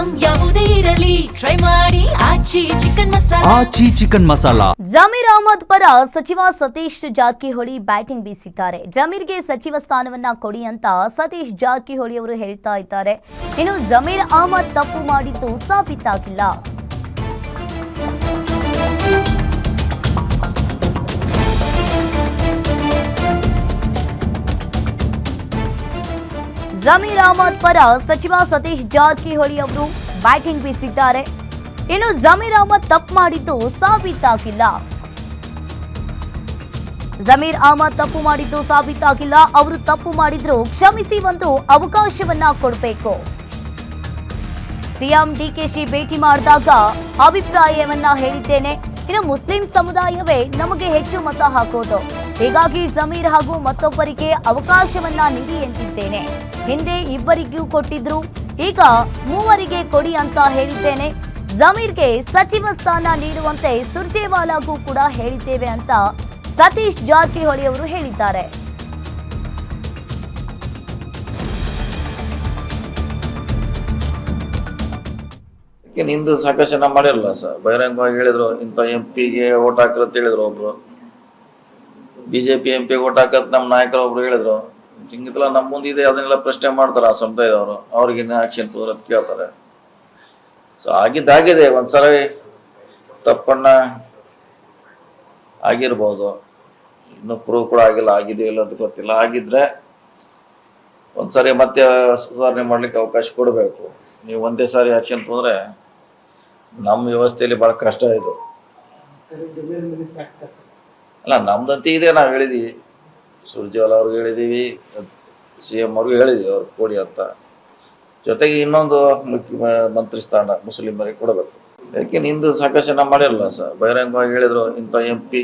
Item ಯಾವುದೇ ಇರಲಿ try ಮಾಡಿ ಆಚಿ ಚಿಕನ್ ಮಸಾಲಾ. ಜಮೀರ್ ಅಹಮದ್ ಪರ ಸಚಿವ ಸತೀಶ್ ಜಾರಕಿಹೊಳಿ ಬ್ಯಾಟಿಂಗ್ ಬೀಸಿದ್ದಾರೆ. ಜಮೀರ್ಗೆ ಸಚಿವ ಸ್ಥಾನವನ್ನ ಕೊಡಿ ಅಂತ ಸತೀಶ್ ಜಾರಕಿಹೊಳಿ ಅವರು ಹೇಳ್ತಾ ಇದ್ದಾರೆ. ಇನ್ನು ಜಮೀರ್ ಅಹಮದ್ ತಪ್ಪು ಮಾಡಿದ್ದು ಸಾಬೀತಾಗಿಲ್ಲ. ಜಮೀರ್ ಅಹಮದ್ ಪರ ಸಚಿವ ಸತೀಶ್ ಜಾರಕಿಹೊಳಿ ಅವರು ಬ್ಯಾಟಿಂಗ್ ಬೀಸಿದ್ದಾರೆ. ಇನ್ನು ಜಮೀರ್ ಅಹಮದ್ ತಪ್ಪು ಮಾಡಿದ್ದು ಸಾಬೀತಾಗಿಲ್ಲ. ಜಮೀರ್ ಅಹಮದ್ ತಪ್ಪು ಮಾಡಿದ್ದು ಸಾಬೀತಾಗಿಲ್ಲ. ಅವರು ತಪ್ಪು ಮಾಡಿದ್ರು ಕ್ಷಮಿಸಿ ಒಂದು ಅವಕಾಶವನ್ನ ಕೊಡಬೇಕು. ಸಿಎಂ ಡಿಕೆಶಿ ಭೇಟಿ ಮಾಡಿದಾಗ ಅಭಿಪ್ರಾಯವನ್ನ ಹೇಳಿದ್ದೇನೆ. ಇನ್ನು ಮುಸ್ಲಿಂ ಸಮುದಾಯವೇ ನಮಗೆ ಹೆಚ್ಚು ಮತ ಹಾಕೋದು, ಹೀಗಾಗಿ ಜಮೀರ್ ಹಾಗೂ ಮತ್ತೊಬ್ಬರಿಗೆ ಅವಕಾಶವನ್ನ ನೀಡಿ ಎಂದಿದ್ದೇನೆ. ಹಿಂದೆ ಇಬ್ಬರಿಗೂ ಕೊಟ್ಟಿದ್ರು, ಈಗ ಮೂವರಿಗೆ ಕೊಡಿ ಅಂತ ಹೇಳಿದ್ದೇನೆ. ಜಮೀರ್ಗೆ ಸಚಿವ ಸ್ಥಾನ ನೀಡುವಂತೆ ಸುರ್ಜೇವಾಲಾಗೂ ಕೂಡ ಹೇಳಿದ್ದೇವೆ ಅಂತ ಸತೀಶ್ ಜಾರಕಿಹೊಳಿ ಅವರು ಹೇಳಿದ್ದಾರೆ. ನಿಂದು ಸಾಕಷ್ಟು ಜನ ಮಾಡಿರಲ್ಲ ಸರ್, ಬಹಿರಂಗವಾಗಿ ಹೇಳಿದ್ರು ಇಂಥ MP ಗೆ ಓಟ್ ಹಾಕ್ರ ಅಂತ ಹೇಳಿದ್ರು. ಒಬ್ರು BJP MP ಓಟ್ ಹಾಕತ್ ನಮ್ಮ ನಾಯಕರು ಒಬ್ರು ಹೇಳಿದ್ರು. ಹಿಂಗಿತ್ತಲ್ಲ ನಮ್ಮ ಮುಂದಿದೆ ಅದನ್ನೆಲ್ಲ ಪ್ರಶ್ನೆ ಮಾಡ್ತಾರೆ ಆ ಸಮುದಾಯದವರು, ಅವ್ರಿಗಿನ್ನ ಆಕ್ಷನ್ ತೋರತ್ ಕೇಳ್ತಾರೆ. ಸೊ ಆಗಿದ್ದಾಗಿದೆ, ಒಂದ್ಸರಿ ತಪ್ಪನ್ನ ಆಗಿರ್ಬೋದು, ಇನ್ನು ಪ್ರೂವ್ ಕೂಡ ಆಗಿಲ್ಲ, ಆಗಿದೆಯೋ ಇಲ್ಲ ಅಂತ ಗೊತ್ತಿಲ್ಲ. ಆಗಿದ್ರೆ ಒಂದ್ಸರಿ ಮತ್ತೆ ಸುಧಾರಣೆ ಮಾಡ್ಲಿಕ್ಕೆ ಅವಕಾಶ ಕೊಡಬೇಕು. ನೀವು ಒಂದೇ ಸಾರಿ ಆಕ್ಷನ್ ತೊಂದ್ರೆ ನಮ್ಮ ವ್ಯವಸ್ಥೆಯಲ್ಲಿ ಬಹಳ ಕಷ್ಟ ಇದು. ಅಲ್ಲ ನಮ್ದಂತೆ ಇದೆ, ನಾವು ಹೇಳಿದೀವಿ, ಸುರ್ಜೇವಾಲಾ ಅವ್ರಿಗೆ ಹೇಳಿದೀವಿ, CM ಅವ್ರಿಗೆ ಹೇಳಿದೀವಿ ಅವ್ರು ಕೊಡಿ ಅಂತ. ಜೊತೆಗೆ ಇನ್ನೊಂದು ಮಂತ್ರಿ ಸ್ಥಾನ ಮುಸ್ಲಿಮರಿಗೆ ಕೊಡಬೇಕು. ಯಾಕೆ ನಿಂದು ಸಾಕಷ್ಟು ಜನ ಮಾಡಿರಲ್ಲ ಸರ್, ಬಹಿರಂಗವಾಗಿ ಹೇಳಿದ್ರು ಇಂಥ MP